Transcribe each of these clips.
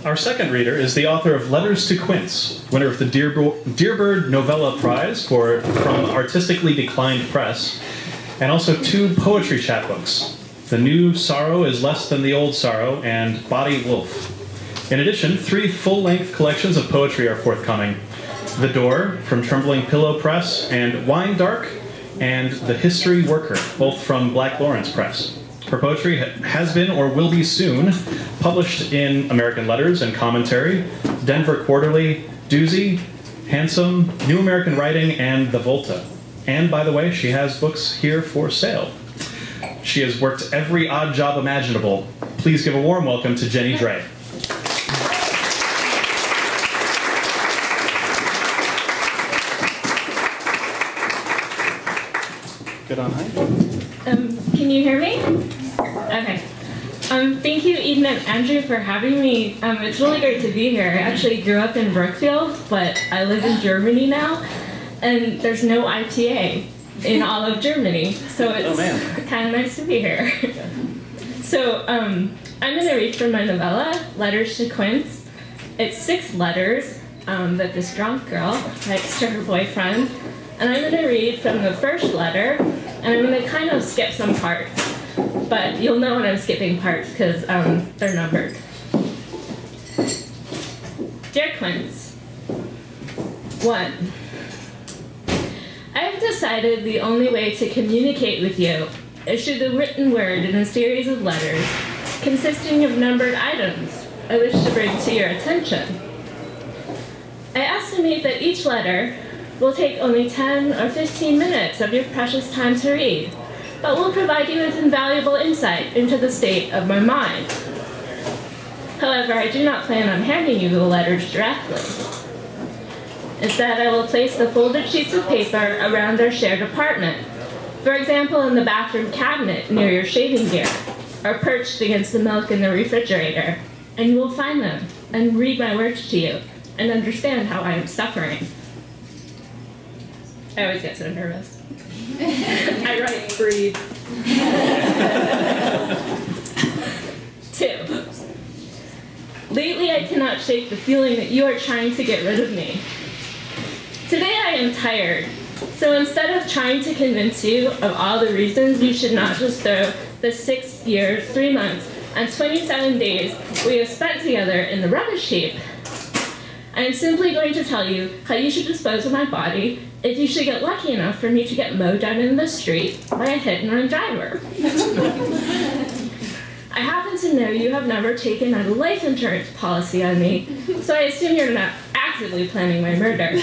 Our second reader is the author of Letters to Quince, winner of the Dearbird Novella Prize from Artistically Declined Press, and also 2 poetry chapbooks, The New Sorrow is Less Than the Old Sorrow and Body Wolf. In addition, 3 full-length collections of poetry are forthcoming, The Door from Trembling Pillow Press, and Wine Dark, and The History Worker, both from Black Lawrence Press. Her poetry has been, or will be soon, published in American Letters and Commentary, Denver Quarterly, Doozy, Handsome, New American Writing, and The Volta. And, by the way, she has books here for sale. She has worked every odd job imaginable. Please give a warm welcome to Jenny Drai. Get on high. Can you hear me? Okay. Thank you, Eden and Andrew, for having me. It's really great to be here. I actually grew up in Brookfield, but I live in Germany now, and there's no IPA in all of Germany, so it's kind of nice to be here. So I'm going to read from my novella, Letters to Quince. It's 6 letters that this drunk girl writes to her boyfriend, and I'm going to read from the first letter, and I'm going to kind of skip some parts, but you'll know when I'm skipping parts because they're numbered. Dear Quince, 1. I have decided the only way to communicate with you is through the written word in a series of letters consisting of numbered items I wish to bring to your attention. I estimate that each letter will take only 10 or 15 minutes of your precious time to read, but will provide you with invaluable insight into the state of my mind. However, I do not plan on handing you the letters directly. Instead, I will place the folded sheets of paper around their shared apartment, for example, in the bathroom cabinet near your shaving gear, or perched against the milk in the refrigerator, and you will find them and read my words to you and understand how I am suffering. I always get so nervous. I write breathe. 2. Lately, I cannot shake the feeling that you are trying to get rid of me. Today I am tired, so instead of trying to convince you of all the reasons you should not just throw the 6 years, 3 months, and 27 days we have spent together in the rubbish heap, I am simply going to tell you how you should dispose of my body if you should get lucky enough for me to get mowed down in the street by a hit-and-run driver. I happen to know you have never taken out a life insurance policy on me, so I assume you're not actively planning my murder.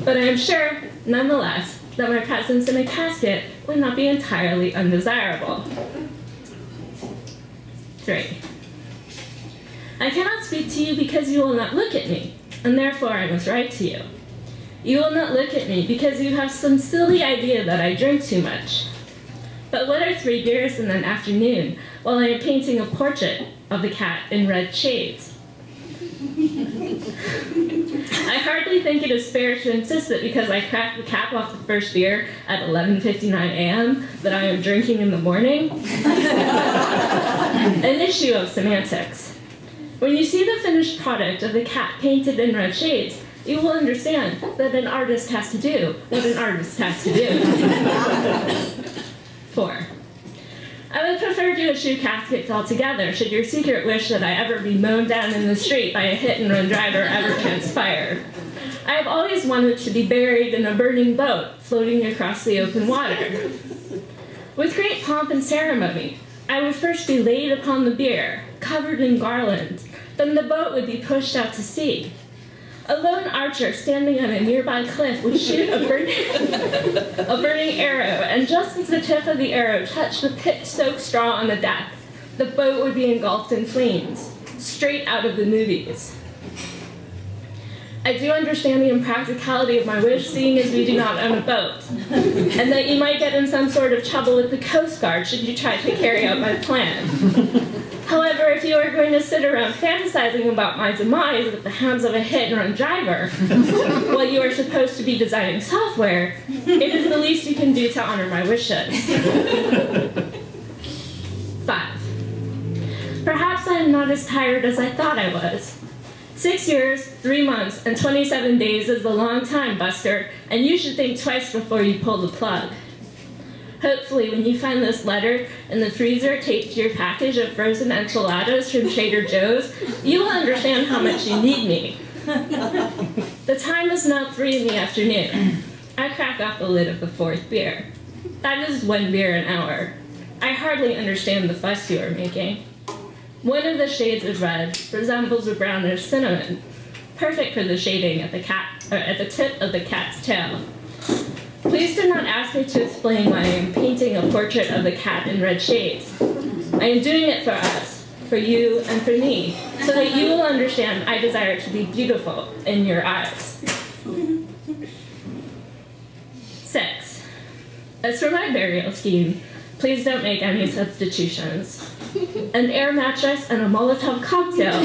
But I am sure, nonetheless, that my presence in a casket would not be entirely undesirable. 3. I cannot speak to you because you will not look at me, and therefore I must write to you. You will not look at me because you have some silly idea that I drink too much. But what are 3 beers in an afternoon while I am painting a portrait of the cat in red shades? I hardly think it is fair to insist that because I cracked the cap off the first beer at 11:59 a.m. that I am drinking in the morning. An issue of semantics. When you see the finished product of the cat painted in red shades, you will understand that an artist has to do what an artist has to do. 4. I would prefer to eschew caskets altogether should your secret wish that I ever be mown down in the street by a hit-and-run driver ever transpire. I have always wanted to be buried in a burning boat floating across the open water. With great pomp and ceremony, I would first be laid upon the bier, covered in garlands, then the boat would be pushed out to sea. A lone archer standing on a nearby cliff would shoot a burning arrow, and just as the tip of the arrow touched the pit-soaked straw on the deck, the boat would be engulfed in flames, straight out of the movies. I do understand the impracticality of my wish, seeing as we do not own a boat, and that you might get in some sort of trouble with the Coast Guard should you try to carry out my plan. However, if you are going to sit around fantasizing about my demise at the hands of a hit-and-run driver, while you are supposed to be designing software, it is the least you can do to honor my wishes. 5. Perhaps I I'm not as tired as I thought I was. 6 years, 3 months, and 27 days is a long time, Buster, and you should think twice before you pull the plug. Hopefully, when you find this letter in the freezer taped to your package of frozen enchiladas from Trader Joe's, you will understand how much you need me. The time is now 3 in the afternoon. I crack off the lid of the 4th beer. That is 1 beer an hour. I hardly understand the fuss you are making. One of the shades of red resembles a brownish cinnamon, perfect for the shading at the tip of the cat's tail. Please do not ask me to explain why I am painting a portrait of the cat in red shades. I am doing it for us, for you and for me, so that you will understand I desire to be beautiful in your eyes. 6. As for my burial scheme, please don't make any substitutions. An air mattress and a Molotov cocktail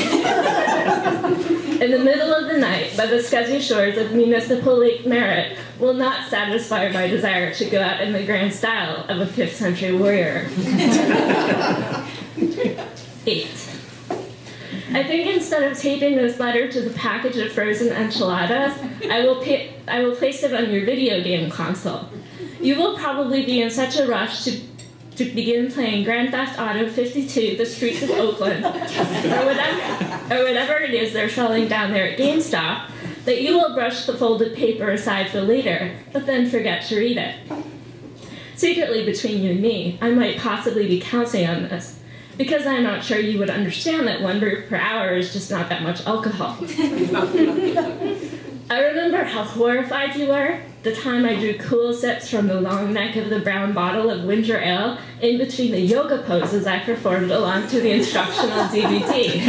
in the middle of the night by the scuzzy shores of municipal Lake Merritt will not satisfy my desire to go out in the grand style of a 5th century warrior. 8. I think instead of taping this letter to the package of frozen enchiladas, I will place it on your video game console. You will probably be in such a rush to begin playing Grand Theft Auto 52, The Streets of Oakland, or whatever it is they're selling down there at GameStop, that you will brush the folded paper aside for later, but then forget to read it. Secretly, between you and me, I might possibly be counting on this, because I'm not sure you would understand that 1 beer per hour is just not that much alcohol. I remember how horrified you were the time I drew cool sips from the long neck of the brown bottle of winter ale in between the yoga poses I performed along to the instructional DVD.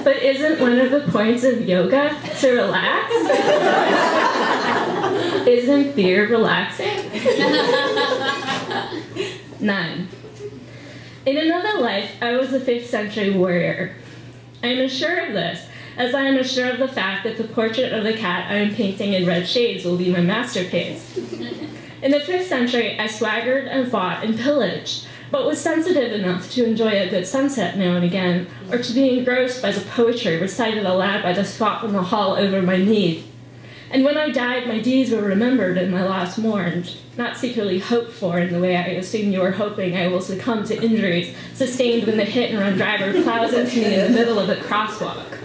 But isn't one of the points of yoga to relax? Isn't beer relaxing? 9. In another life, I was a 5th century warrior. I am assured of this, as I am assured of the fact that the portrait of the cat I am painting in red shades will be my masterpiece. In the 5th century, I swaggered and fought and pillaged, but was sensitive enough to enjoy a good sunset now and again, or to be engrossed by the poetry recited aloud by the squat in the hall over my knee. And when I died, my deeds were remembered and my loss mourned, not secretly hoped for in the way I assume you are hoping I will succumb to injuries sustained when the hit-and-run driver plows into me in the middle of a crosswalk.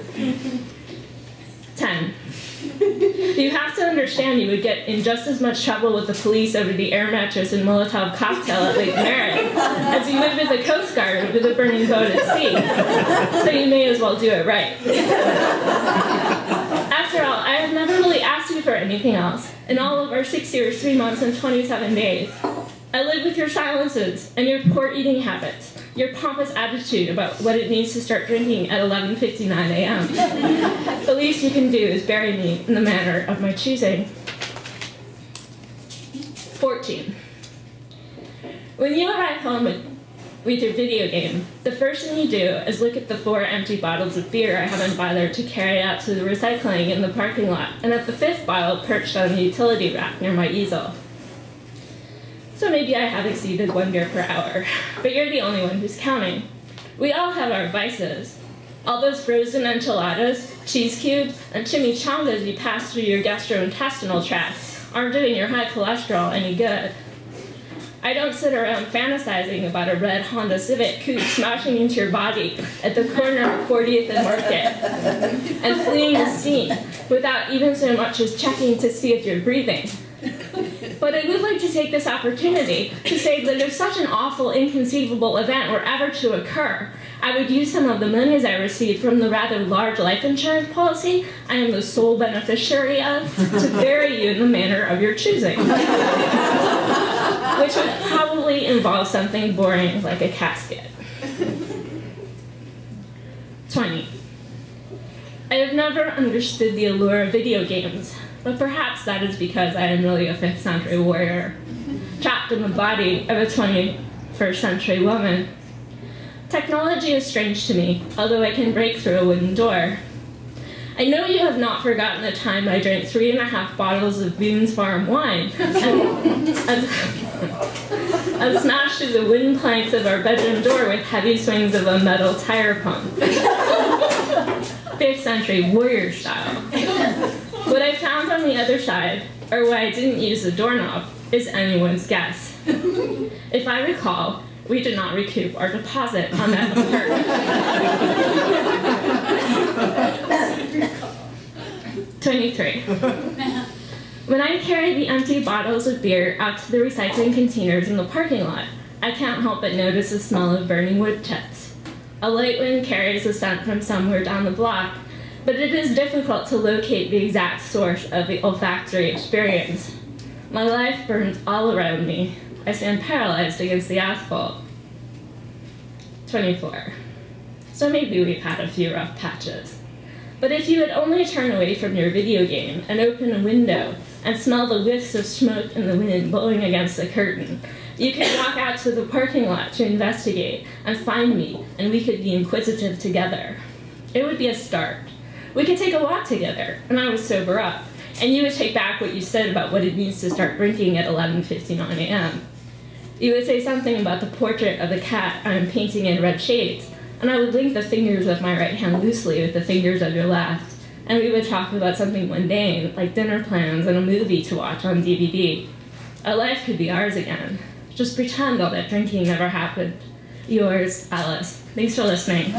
10. You have to understand you would get in just as much trouble with the police over the air mattress and Molotov cocktail at Lake Merritt as you would with the Coast Guard over the burning boat at sea. So you may as well do it right. After all, I have never really asked you for anything else in all of our 6 years, 3 months, and 27 days. I live with your silences and your poor eating habits, your pompous attitude about what it means to start drinking at 11:59 a.m. The least you can do is bury me in the manner of my choosing. 14. When you arrive home with your video game, the first thing you do is look at the 4 empty bottles of beer I haven't bothered to carry out to the recycling in the parking lot, and at the 5th bottle perched on a utility rack near my easel. So maybe I have exceeded 1 beer per hour, but you're the only one who's counting. We all have our vices. All those frozen enchiladas, cheese cubes, and chimichangas you pass through your gastrointestinal tract aren't doing your high cholesterol any good. I don't sit around fantasizing about a red Honda Civic coupe smashing into your body at the corner of 40th and Market and fleeing the scene without even so much as checking to see if you're breathing. But I would like to take this opportunity to say that if such an awful, inconceivable event were ever to occur, I would use some of the monies I received from the rather large life insurance policy I am the sole beneficiary of to bury you in the manner of your choosing. Which would probably involve something boring like a casket. 20. I have never understood the allure of video games, but perhaps that is because I am really a 5th century warrior, trapped in the body of a 21st century woman. Technology is strange to me, although I can break through a wooden door. I know you have not forgotten the time I drank 3.5 bottles of Boone's Farm wine and smash through the wooden planks of our bedroom door with heavy swings of a metal tire pump. 5th century warrior style. What I found on the other side, or why I didn't use the doorknob, is anyone's guess. If I recall, we did not recoup our deposit on that apartment. 23. When I carry the empty bottles of beer out to the recycling containers in the parking lot, I can't help but notice the smell of burning wood chips. A light wind carries the scent from somewhere down the block, but it is difficult to locate the exact source of the olfactory experience. My life burns all around me. I stand paralyzed against the asphalt. 24. So maybe we've had a few rough patches. But if you would only turn away from your video game and open a window and smell the whiffs of smoke in the wind blowing against the curtain, you could walk out to the parking lot to investigate and find me, and we could be inquisitive together. It would be a start. We could take a walk together, and I would sober up, and you would take back what you said about what it means to start drinking at 11:59 a.m. You would say something about the portrait of the cat I am painting in red shades, and I would link the fingers of my right hand loosely with the fingers of your left, and we would talk about something mundane, like dinner plans and a movie to watch on DVD. Our life could be ours again. Just pretend all that drinking never happened. Yours, Alice. Thanks for listening.